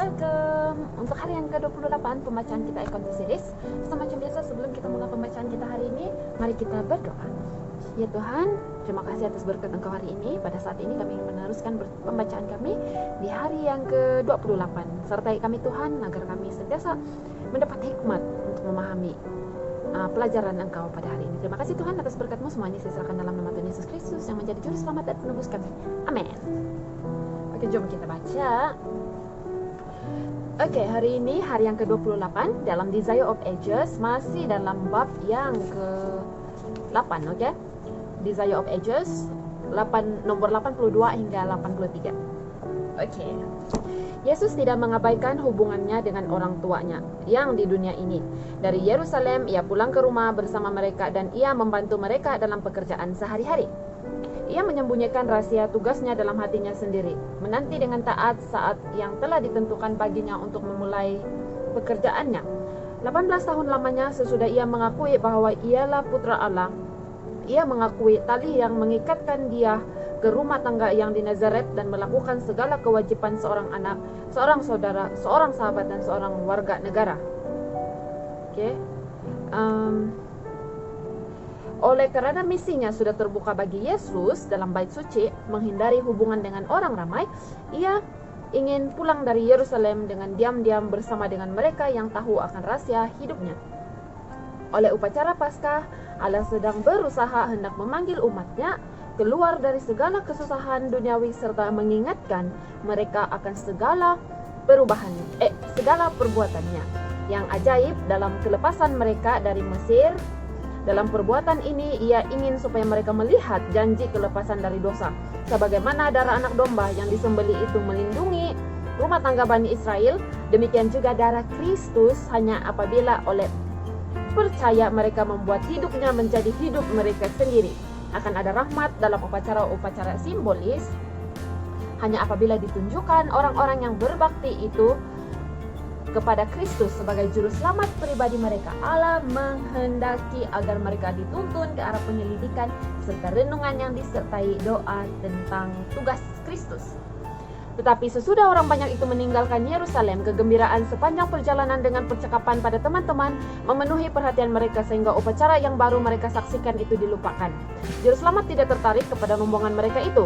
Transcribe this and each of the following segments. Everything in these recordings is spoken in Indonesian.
Welcome untuk hari yang ke-28 pembacaan kita Icon Series. Semacam biasa, sebelum kita mulai pembacaan kita hari ini, mari kita berdoa. Ya Tuhan, terima kasih atas berkat Engkau hari ini. Pada saat ini kami ingin meneruskan pembacaan kami di hari yang ke-28. Sertai kami Tuhan, agar kami sentiasa mendapat hikmat untuk memahami pelajaran Engkau pada hari ini. Terima kasih Tuhan atas berkat-Mu. Semuanya saya serahkan dalam nama Tuhan Yesus Kristus yang menjadi juru selamat dan penebus kami. Amin. Oke, jom kita baca. Oke, hari ini hari yang ke-28 dalam Desire of Ages, masih dalam bab yang ke-8, oke? Desire of Ages nomor 82 hingga 83. Oke. Yesus tidak mengabaikan hubungannya dengan orang tuanya yang di dunia ini. Dari Yerusalem ia pulang ke rumah bersama mereka dan ia membantu mereka dalam pekerjaan sehari-hari. Ia menyembunyikan rahasia tugasnya dalam hatinya sendiri, menanti dengan taat saat yang telah ditentukan baginya untuk memulai pekerjaannya. 18 tahun lamanya sesudah ia mengakui bahwa ialah putra Allah, ia mengakui tali yang mengikatkan dia ke rumah tangga yang di Nazaret dan melakukan segala kewajiban seorang anak, seorang saudara, seorang sahabat, dan seorang warga negara. Oke. Oleh karena misinya sudah terbuka bagi Yesus dalam bait suci, menghindari hubungan dengan orang ramai, ia ingin pulang dari Yerusalem dengan diam-diam bersama dengan mereka yang tahu akan rahasia hidupnya. Oleh upacara Paskah, Allah sedang berusaha hendak memanggil umatnya keluar dari segala kesusahan duniawi serta mengingatkan mereka akan segala perbuatannya yang ajaib dalam kelepasan mereka dari Mesir. Dalam perbuatan ini, ia ingin supaya mereka melihat janji kelepasan dari dosa. Sebagaimana darah anak domba yang disembelih itu melindungi rumah tangga Bani Israel, demikian juga darah Kristus hanya apabila oleh percaya mereka membuat hidupnya menjadi hidup mereka sendiri. Akan ada rahmat dalam upacara-upacara simbolis, hanya apabila ditunjukkan orang-orang yang berbakti itu kepada Kristus sebagai juru selamat pribadi mereka. Allah menghendaki agar mereka dituntun ke arah penyelidikan serta renungan yang disertai doa tentang tugas Kristus. Tetapi sesudah orang banyak itu meninggalkan Yerusalem, kegembiraan sepanjang perjalanan dengan percakapan pada teman-teman memenuhi perhatian mereka sehingga upacara yang baru mereka saksikan itu dilupakan. Juru selamat tidak tertarik kepada rombongan mereka itu.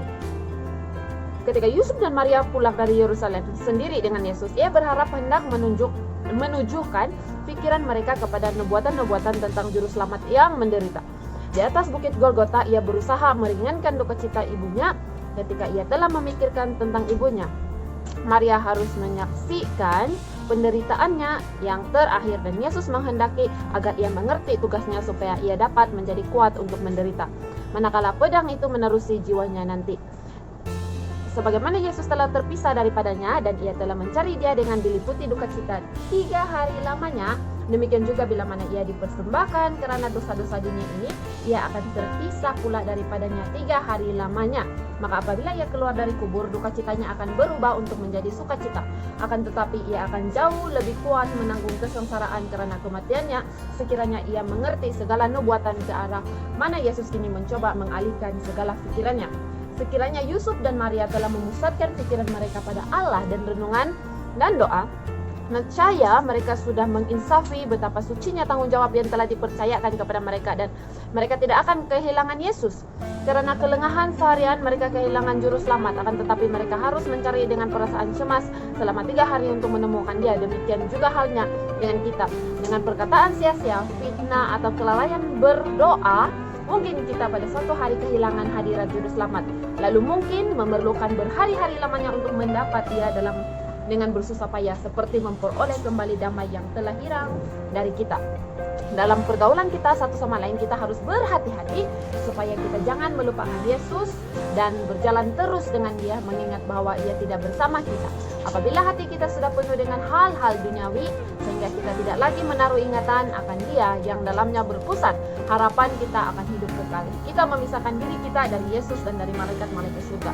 Ketika Yusuf dan Maria pulang dari Yerusalem sendiri dengan Yesus, ia berharap hendak menunjukkan pikiran mereka kepada nubuatan-nubuatan tentang juru selamat yang menderita. Di atas bukit Golgota, ia berusaha meringankan duka cita ibunya ketika ia telah memikirkan tentang ibunya. Maria harus menyaksikan penderitaannya yang terakhir dan Yesus menghendaki agar ia mengerti tugasnya supaya ia dapat menjadi kuat untuk menderita manakala pedang itu menerusi jiwanya nanti. Sebagaimana Yesus telah terpisah daripadanya dan ia telah mencari dia dengan diliputi duka cita 3 hari lamanya, demikian juga bila mana ia dipersembahkan karena dosa-dosa dunia ini, ia akan terpisah pula daripadanya 3 hari lamanya. Maka apabila ia keluar dari kubur, duka citanya akan berubah untuk menjadi sukacita. Akan tetapi ia akan jauh lebih kuat menanggung kesengsaraan karena kematiannya, sekiranya ia mengerti segala nubuatan ke arah mana Yesus kini mencoba mengalihkan segala pikirannya. Sekiranya Yusuf dan Maria telah memusatkan pikiran mereka pada Allah dan renungan dan doa, niscaya mereka sudah menginsafi betapa sucinya tanggung jawab yang telah dipercayakan kepada mereka dan mereka tidak akan kehilangan Yesus. Karena kelengahan seharian mereka kehilangan juru selamat, akan tetapi mereka harus mencari dengan perasaan cemas selama 3 hari untuk menemukan dia. Demikian juga halnya dengan kita. Dengan perkataan sia-sia, fitnah atau kelalaian berdoa, mungkin kita pada suatu hari kehilangan hadirat juru selamat, lalu mungkin memerlukan berhari-hari lamanya untuk mendapat dia dengan bersusah payah seperti memperoleh kembali damai yang telah hilang dari kita. Dalam pergaulan kita satu sama lain, kita harus berhati-hati supaya kita jangan melupakan Yesus dan berjalan terus dengan dia, mengingat bahwa ia tidak bersama kita. Apabila hati kita sudah penuh dengan hal-hal duniawi sehingga kita tidak lagi menaruh ingatan akan dia yang dalamnya berpusat, harapan kita akan hidup kekal. Kita memisahkan diri kita dari Yesus dan dari malaikat-malaikat surga.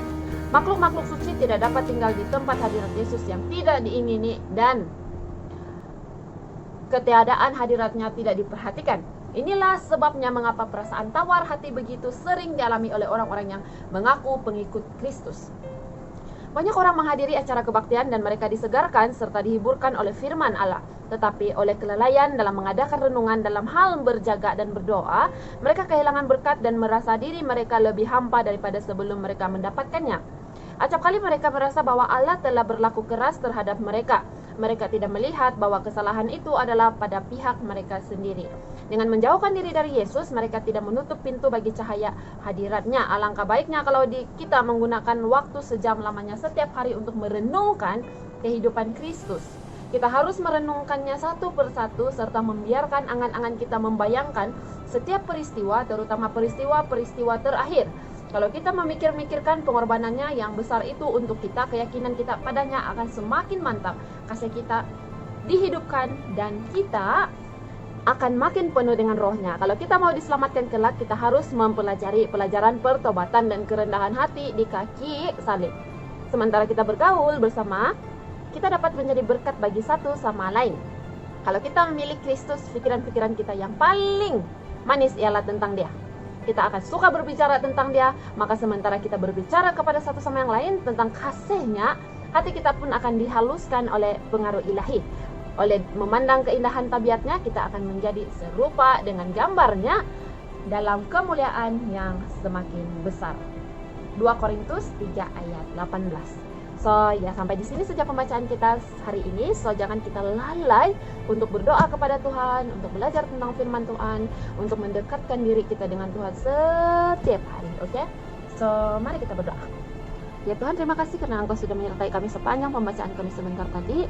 Makhluk-makhluk suci tidak dapat tinggal di tempat hadirat Yesus yang tidak diingini dan ketiadaan hadiratnya tidak diperhatikan. Inilah sebabnya mengapa perasaan tawar hati begitu sering dialami oleh orang-orang yang mengaku pengikut Kristus. Banyak orang menghadiri acara kebaktian dan mereka disegarkan serta dihiburkan oleh firman Allah. Tetapi oleh kelalaian dalam mengadakan renungan dalam hal berjaga dan berdoa, mereka kehilangan berkat dan merasa diri mereka lebih hampa daripada sebelum mereka mendapatkannya. Acap kali mereka merasa bahwa Allah telah berlaku keras terhadap mereka. Mereka tidak melihat bahwa kesalahan itu adalah pada pihak mereka sendiri. Dengan menjauhkan diri dari Yesus, mereka tidak menutup pintu bagi cahaya hadiratnya. Alangkah baiknya kalau kita menggunakan waktu sejam lamanya setiap hari untuk merenungkan kehidupan Kristus. Kita harus merenungkannya satu persatu serta membiarkan angan-angan kita membayangkan setiap peristiwa, terutama peristiwa-peristiwa terakhir. Kalau kita memikir-mikirkan pengorbanannya yang besar itu untuk kita, keyakinan kita padanya akan semakin mantap. Kasih kita dihidupkan dan kita akan makin penuh dengan rohnya. Kalau kita mau diselamatkan kelak, kita harus mempelajari pelajaran pertobatan dan kerendahan hati di kaki salib. Sementara kita bergaul bersama, kita dapat menjadi berkat bagi satu sama lain. Kalau kita memilih Kristus, pikiran-pikiran kita yang paling manis ialah tentang Dia. Kita akan suka berbicara tentang Dia, maka sementara kita berbicara kepada satu sama yang lain tentang kasih-Nya, hati kita pun akan dihaluskan oleh pengaruh ilahi. Oleh memandang keindahan tabiatnya, kita akan menjadi serupa dengan gambarnya dalam kemuliaan yang semakin besar. 2 Korintus 3 ayat 18. So, ya sampai di sini saja pembacaan kita hari ini. So, jangan kita lalai untuk berdoa kepada Tuhan, untuk belajar tentang firman Tuhan, untuk mendekatkan diri kita dengan Tuhan setiap hari, oke? So, mari kita berdoa. Ya Tuhan, terima kasih karena Engkau sudah menyertai kami sepanjang pembacaan kami sebentar tadi.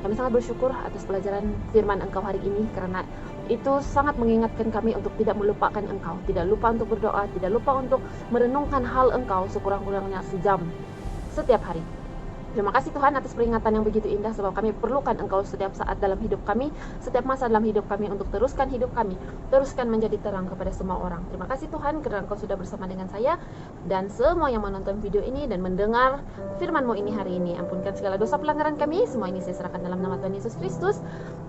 Kami sangat bersyukur atas pelajaran firman Engkau hari ini, karena itu sangat mengingatkan kami untuk tidak melupakan Engkau, tidak lupa untuk berdoa, tidak lupa untuk merenungkan hal Engkau sekurang-kurangnya sejam setiap hari. Terima kasih Tuhan atas peringatan yang begitu indah, sebab kami perlukan Engkau setiap saat dalam hidup kami, setiap masa dalam hidup kami, untuk teruskan hidup kami, teruskan menjadi terang kepada semua orang. Terima kasih Tuhan karena Engkau sudah bersama dengan saya dan semua yang menonton video ini dan mendengar firman-Mu ini hari ini. Ampunkan segala dosa pelanggaran kami. Semua ini saya serahkan dalam nama Tuhan Yesus Kristus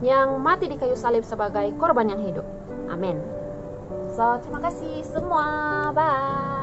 yang mati di kayu salib sebagai korban yang hidup. Amin. So, terima kasih semua. Bye.